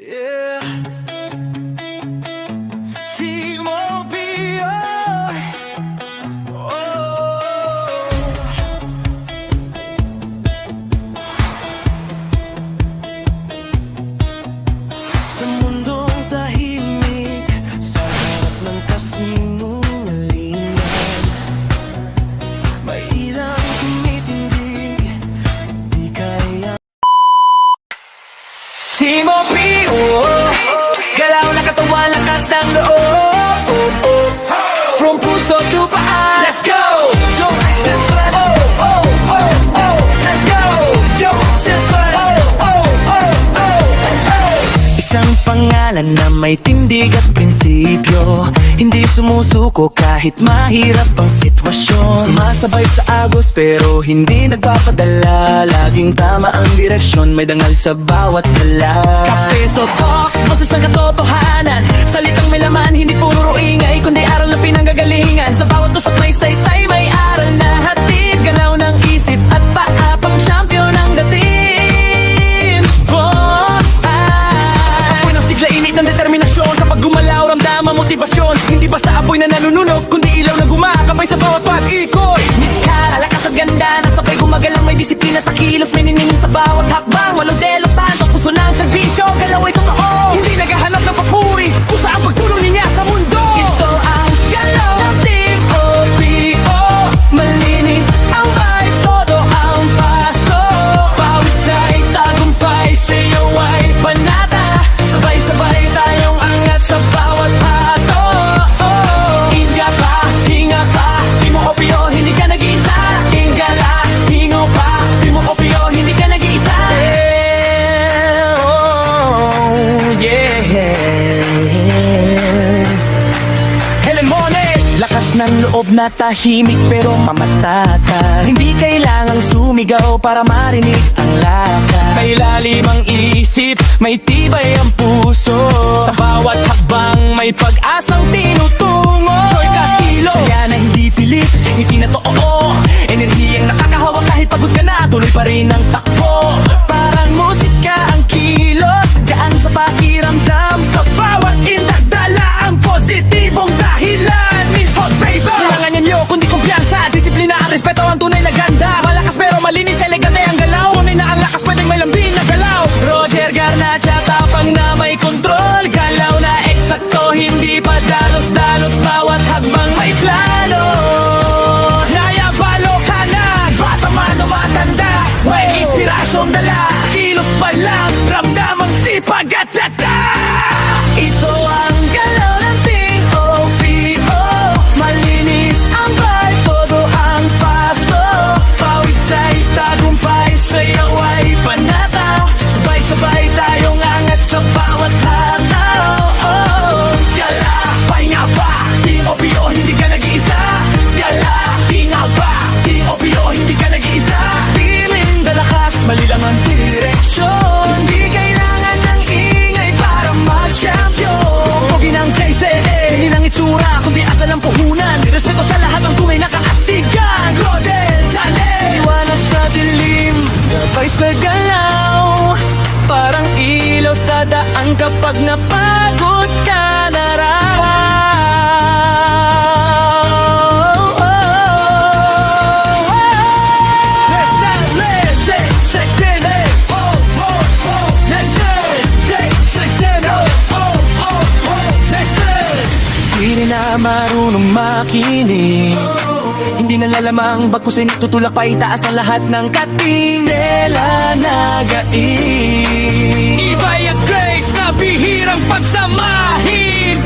Yeah. T-Mobile. Oh. Sa mundong tahimik, sa harap ng kasinungalingan, may ilang tumitindig, di kaya. T-Mobile, galaw na katawan, lakas ng loob. From puso to paa, let's go! Joe Sensual, oh, oh, oh, oh. Let's go! Joe Sensual, oh, oh, oh, oh, oh. Isang pangalan na may tindig at prinsipyo, hindi sumusuko kahit mahirap ang sitwasyon. Sumasabay sa agos pero hindi nagpapadala, laging tama ang direksyon, may dangal sa bawat gala. Kapeso Talks, boses ng katotohanan, salitang may laman, hindi puro ingay, kundi aral na pinanggagalingan. Sa bawat usap may saysay, may aral na hatid, galaw ng isip at paa, pang champion ang dating. Apoy ng sigla, init ng determinasyon, kapag gumalaw ramdam ang motibasyon. Hindi basta apoy na nanununog, kundi ilaw na gumakabay sa bawat pag-ikot. Miss Cara, lakas at ganda, nasabay gumagalang, may disiplina sa kilos, may nining sa bawat hakbang. Walong De Los Santos, tuso ng serbisyo, galaw ay totoo, hindi naghahanap ng papuri, kusa ang pagtulong niya sa mundo. Ito ang galaw ng Team OPO, malinis ang vibe, todo ang paso, pawis ay tagumpay, sayo ay panata, sabay-sabay tayong angat sa bawat hato. Inga pa, hinga pa, di mo OPO, hindi ka nag-iisa. Inga la, hingo pa, di mo OPO, hindi ka nag-iisa. Helen Mones, lakas ng loob na tahimik pero mamatata. Hindi kailangang sumigaw para marinig ang laka. May lalim ang isip, may tibay ang puso, sa bawat hakbang may pag-asang tinutungo. Joy Castillo, saya na hindi pilit, ngiti na totoo, enerhiyang nakakahawa kahit pagod ka na, tuloy pa rin ang takbo. Parang musika ang kilos, dyan sa pakiramdam, sa bawat indak dala ang positibong dahilan. Miss Hot Paper, kailangan niyo kundi kumpiyansa, disiplina at respeto ang tunay na ganda. Malakas pero malinis, elegante ang galaw, tunay na ang lakas, pwedeng may lambing na galaw. Roger Garnacha, tapang na may kontrol, galaw na eksakto, hindi pa dalos-dalos, bawat hagbang may plano. Nayabalo ka na, bata man o matanda, may inspirasyong dala, sa kilos pa lang, ramdam ang sipag at tata. Ito ang galaw ng Team OPO, malinis ang vibe, todo ang paso, pawis ay tagumpay, sayaw ay panata, sabay-sabay tayong angat sa bawat hata. Yala, pahinga pa, Team OPO, hindi ka nag-iisa. Yala, hinga pa, Team OPO, hindi ka nag-iisa. Piling dalakas, mali lang ang direksyon, hindi kailangan ng ingay para mag-champion. Pogi ng KCA, hindi ng itsura, kundi asal ang puhunan, respeto sa lahat ng tunay na kaastigan. Rodel, Chale, iwanag sa dilim, gabay sa galaw, parang ilaw sa daan kapag napagod ka na raw. Hindi na marunong makinig, hindi na lalamang bagkusin, tutulak pa itaas ang lahat ng kating. Stella Nagain, Ibay at Grace na bihirang pagsamahin.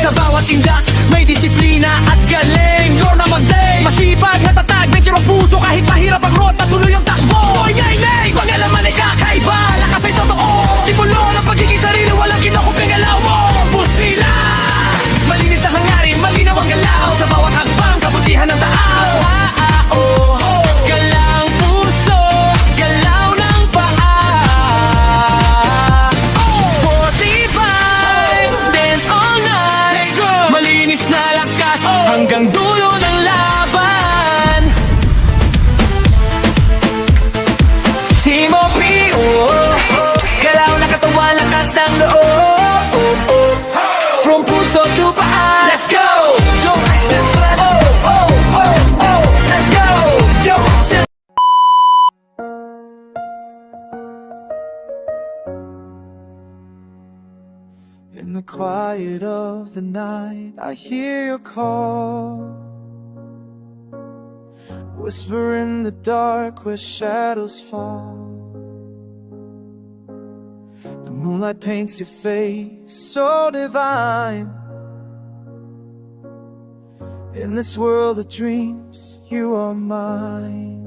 Sa bawat indak may disiplina at galing. Lorna Magday, masipag na tatag, may tsirong puso kahit mahirap ang road, patuloy ang takbo. Nay-nay, pangalaman ay kakaiba, lakas ay totoo, simulo ng pagiging sarili, walang kinakuping alaw mo. Pusila, malinis ang hangarin, malinaw ang galaw, sa bawat hakbang, kabutihan ng tao. Galang puso, galaw ng paa, sporty vibes, dance all night, malinis na lakas, hanggang dulo ng laban. In the quiet of the night, I hear your call, whisper in the dark where shadows fall. The moonlight paints your face so divine. In this world of dreams, you are mine.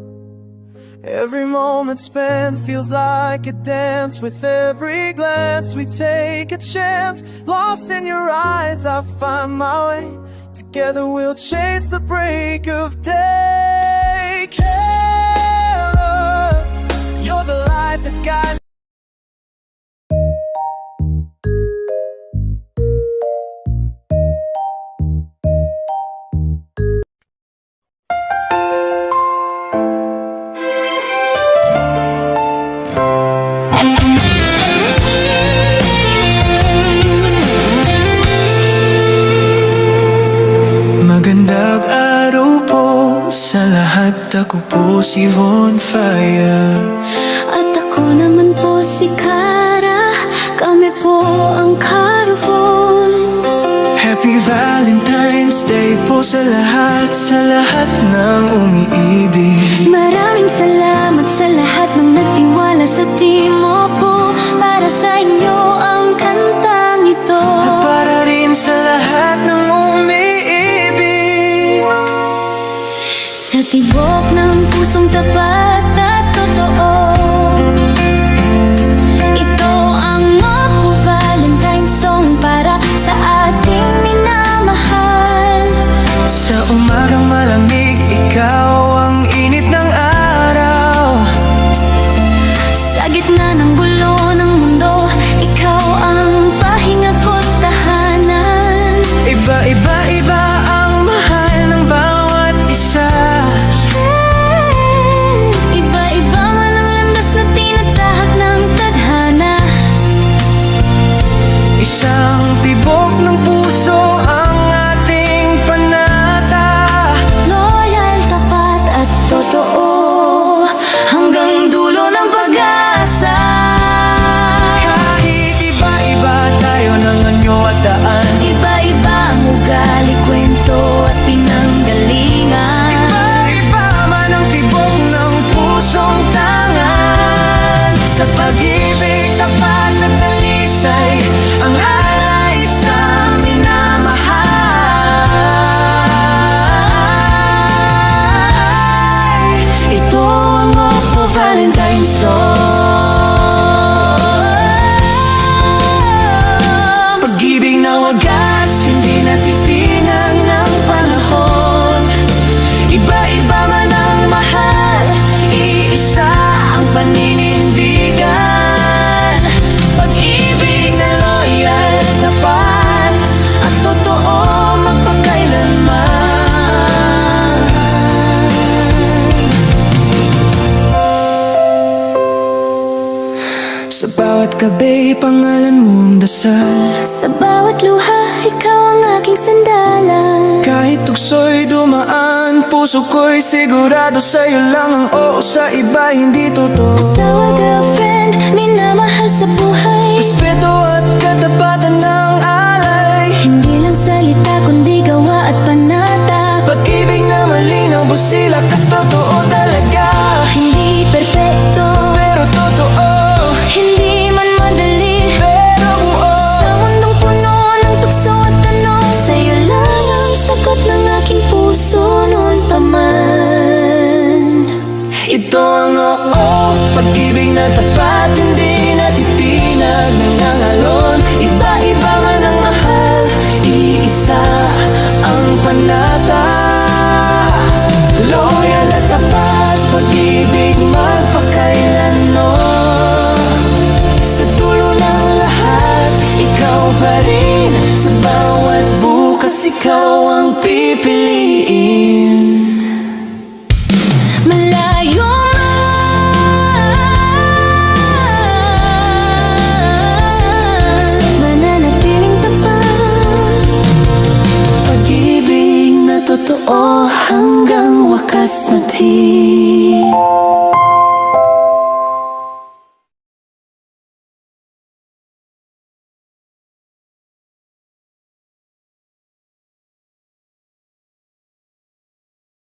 Every moment spent feels like a dance. With every glance we take a chance. Lost in your eyes, I find my way. Together we'll chase the break of day. Kayla, you're the light that guides. Magandang araw po sa lahat. Ako po si Von Fire. At ako naman po si Kara. Kami po ang Caravon. Happy Valentine's Day po sa lahat ng umiibig. Maraming salamat sa lahat ng nagtiwala sa Timo po. Para sa inyo ang kantang ito. At para rin sa lahat ng umiibig. Sa tibok ng pusong tapat at totoo, ito ang Mapo Valentine's song para sa ating minamahal. Sa umagang malamig, ikaw ang init ng araw. Sa gitna ng gulo ng mundo, ikaw ang pahinga ko't tahanan. Iba-iba ang mahal ng bawat isa. Iba-iba man ang landas na tinatahak ng tadhana. Isang tibok ng puso ang ating panata. Loyal, tapat at totoo, hanggang dulo ng pag-asa. Kahit iba-iba tayo ng anyo at daan. Iba-iba ang ugali, kwento at pinanggalingan. Iba-iba man ang tibok ng pusong tangan. Sa pag-ibig, tapat at talisay, ang alay sa minamahal. Ito ang Mapo Valentine's song. Pag-ibig na wagas, hindi natitinag ng panahon. Iba-iba man ang mahal, iisa ang paninindigan. Pag-ibig na loyal, tapat at totoo magpakailanman. Sa bawat gabi, pangalan mo ang dasal. Sa bawat luha, ikaw ang aking sandalan. Kahit tukso'y dumaan, puso ko'y sigurado sa'yo lang ang oo, sa iba hindi totoo. Asawa, girlfriend, minamahal sa buhay. Respeto at katapatan ng alay. Hindi lang salita, kundi gawa at panata. Pag-ibig na malinaw, busilak at totoo talaga. Hindi perpekto, Pero totoo, hindi man madali. pero buo. Sa mundong puno ng tukso at tanong, sa'yo lang ang sagot ng aking puso noon pa man. Ito ang oo, pag-ibig na tapat, hindi natitinag ng nangalon. Iba-iba man ang mahal, iisa ang panata. Loyal at tapat, pag-ibig magpakailanman. Sa dulo ng lahat, ikaw pa rin. Sa bawat bukas, ikaw ang pipiliin. Malayo man, mananatiling tapat. Pag-ibig na totoo hanggang wakas matibay.